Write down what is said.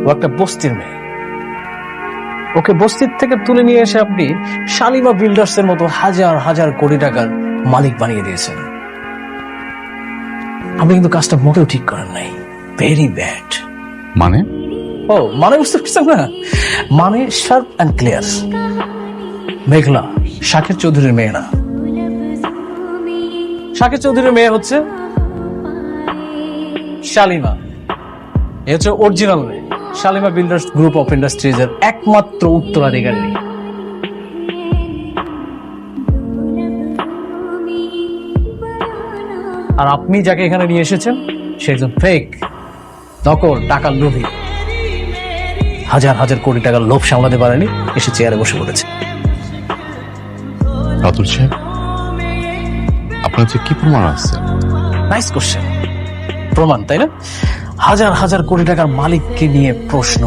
ও একটা বস্তির মেয়ে। ওকে বস্তির থেকে তুলে নিয়ে এসে আপনি শালিমা বিল্ডার্স এর মতো হাজার হাজার কোটি টাকার মালিক বানিয়ে দিয়েছেন। আপনি কিন্তু কাজটা মোটেও ঠিক করেন নাই। Very bad. মানে? ও মানে বুঝতে পারছেন না? মানে শার্প অ্যান্ড ক্লিয়ার। মেঘলা শাকের চৌধুরীর মেয়ে না। শাকের চৌধুরীর মেয়ে হচ্ছে শালিমা। এ হচ্ছে অরিজিনাল মেয়ে। Shalimar builders group of industries এর একমাত্র উত্তরাধিকারী। আর আপনি যাকে এখানে নিয়ে এসেছেন সে একজন ফেক, নকল, টাকার লোভী। হাজার হাজার কোটি টাকার লোভ সামলাতে পারেনি, এসে চেয়ারে বসে পড়েছে। রাতুল সাহেব, আপনার যে কি প্রমাণ আছে? Nice question. প্রমাণ, তাই না? হাজার হাজার কোটি টাকার মালিককে নিয়ে প্রশ্ন।